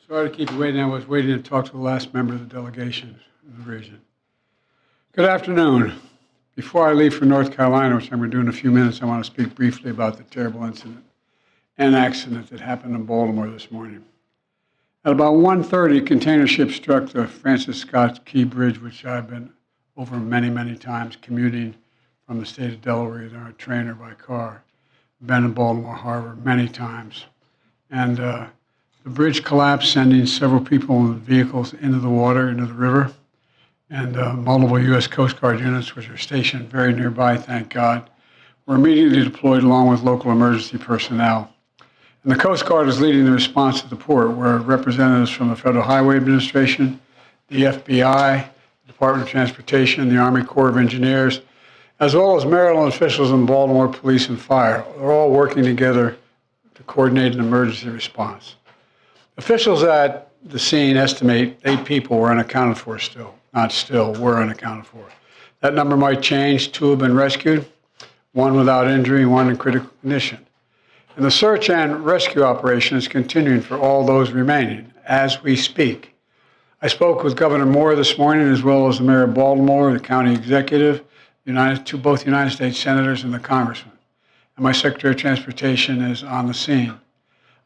Sorry to keep you waiting. I was waiting to talk to the last member of the delegation in the region. Good afternoon. Before I leave for North Carolina, which I'm going to do in a few minutes, I want to speak briefly about the terrible incident and accident that happened in Baltimore this morning. At about 1:30, a container ship struck the Francis Scott Key Bridge, which I've been over many, many times commuting from the state of Delaware, either on a train or by car. I've been in Baltimore Harbor many times. And the bridge collapsed, sending several people and vehicles into the water, into the river. And multiple U.S. Coast Guard units, which are stationed very nearby, thank God, were immediately deployed along with local emergency personnel. And the Coast Guard is leading the response to the port, where representatives from the Federal Highway Administration, the FBI, the Department of Transportation, the Army Corps of Engineers, as well as Maryland officials and Baltimore Police and Fire, are all working together to coordinate an emergency response. Officials at the scene estimate 8 people were unaccounted for still. Not still, were unaccounted for. That number might change. 2 have been rescued, 1 without injury, 1 in critical condition. And the search and rescue operation is continuing for all those remaining as we speak. I spoke with Governor Moore this morning, as well as the Mayor of Baltimore, the county executive, both United States senators and the congressman. And my Secretary of Transportation is on the scene.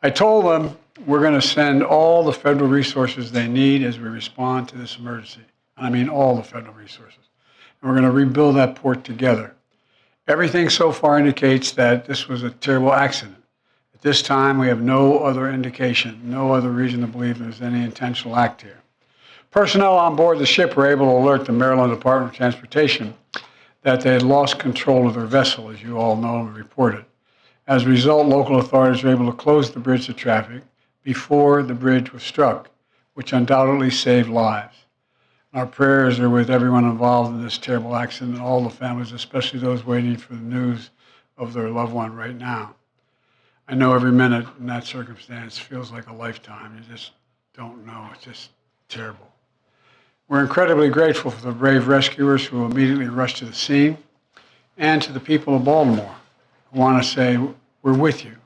I told them we're going to send all the federal resources they need as we respond to this emergency. I mean all the federal resources. And we're going to rebuild that port together. Everything so far indicates that this was a terrible accident. At this time, we have no other indication, no other reason to believe there's any intentional act here. Personnel on board the ship were able to alert the Maryland Department of Transportation that they had lost control of their vessel, as you all know and reported. As a result, local authorities were able to close the bridge to traffic before the bridge was struck, which undoubtedly saved lives. Our prayers are with everyone involved in this terrible accident and all the families, especially those waiting for the news of their loved one right now. I know every minute in that circumstance feels like a lifetime. You just don't know. It's just terrible. We're incredibly grateful for the brave rescuers who immediately rushed to the scene, and to the people of Baltimore who want to say, we're with you.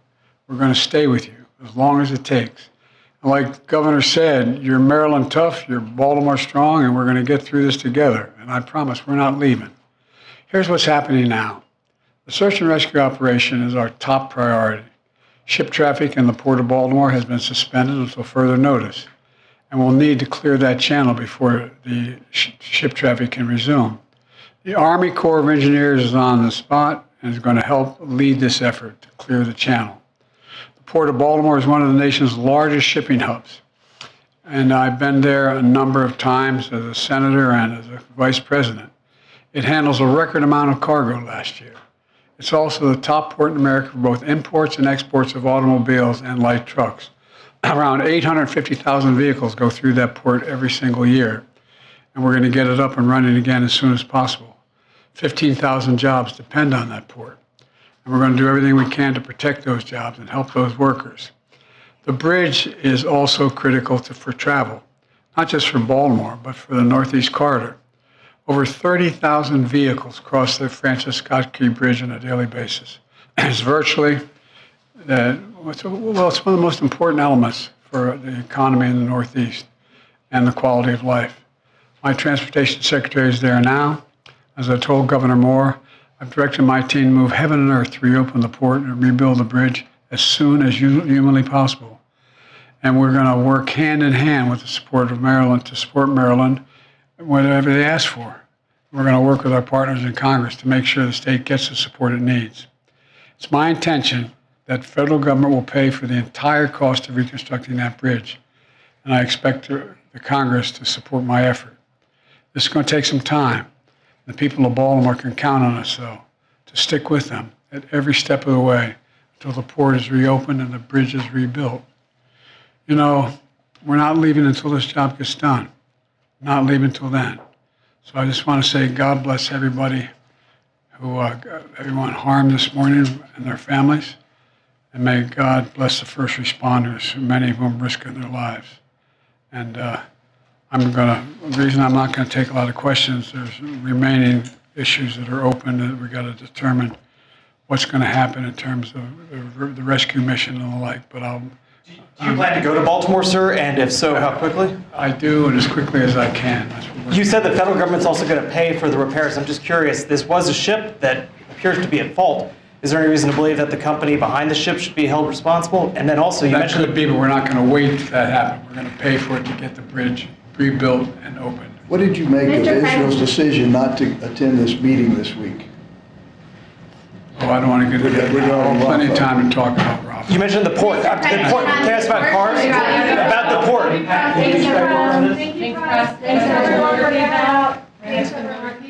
We're going to stay with you as long as it takes. And like the governor said, you're Maryland tough, you're Baltimore strong, and we're going to get through this together. And I promise we're not leaving. Here's what's happening now. The search and rescue operation is our top priority. Ship traffic in the Port of Baltimore has been suspended until further notice, and we'll need to clear that channel before the ship traffic can resume. The Army Corps of Engineers is on the spot and is going to help lead this effort to clear the channel. The Port of Baltimore is one of the nation's largest shipping hubs, and I've been there a number of times as a senator and as a vice president. It handles a record amount of cargo last year. It's also the top port in America for both imports and exports of automobiles and light trucks. Around 850,000 vehicles go through that port every single year, and we're going to get it up and running again as soon as possible. 15,000 jobs depend on that port, and we're going to do everything we can to protect those jobs and help those workers. The bridge is also critical for travel, not just for Baltimore, but for the Northeast Corridor. Over 30,000 vehicles cross the Francis Scott Key Bridge on a daily basis. It's virtually, it's one of the most important elements for the economy in the Northeast and the quality of life. My transportation secretary is there now. As I told Governor Moore, I've directed my team to move heaven and earth to reopen the port and rebuild the bridge as soon as humanly possible. And we're going to work hand in hand with the support of Maryland to support Maryland whatever they ask for. We're going to work with our partners in Congress to make sure the state gets the support it needs. It's my intention that the federal government will pay for the entire cost of reconstructing that bridge, and I expect the Congress to support my effort. This is going to take some time. The people of Baltimore can count on us, though, to stick with them at every step of the way until the port is reopened and the bridge is rebuilt. You know, we're not leaving until this job gets done. Not leaving until then. So I just want to say God bless everybody who everyone harmed this morning and their families. And may God bless the first responders, many of whom risking their lives. And the reason I'm not going to take a lot of questions, there's remaining issues that are open that we got to determine what's going to happen in terms of the rescue mission and the like. But I'll Do you plan to go to Baltimore, sir? And if so, how quickly? I do, and as quickly as I can. That's what we're- You said the federal government's also going to pay for the repairs. I'm just curious, this was a ship that appears to be at fault. Is there any reason to believe that the company behind the ship should be held responsible? And then also, you That mentioned... could be, but we're not going to wait till that happens. We're going to pay for it to get the bridge rebuilt and opened. What did you make of Israel's decision not to attend this meeting this week? Oh, I don't want to get into We're that. going now. Plenty of Rafah. time to talk about Rafah. You mentioned the port. The port. Can I ask about cars? About the port. Thanks, everyone. Thank you, Russ. Thanks, everyone, for being out. Thanks, everyone.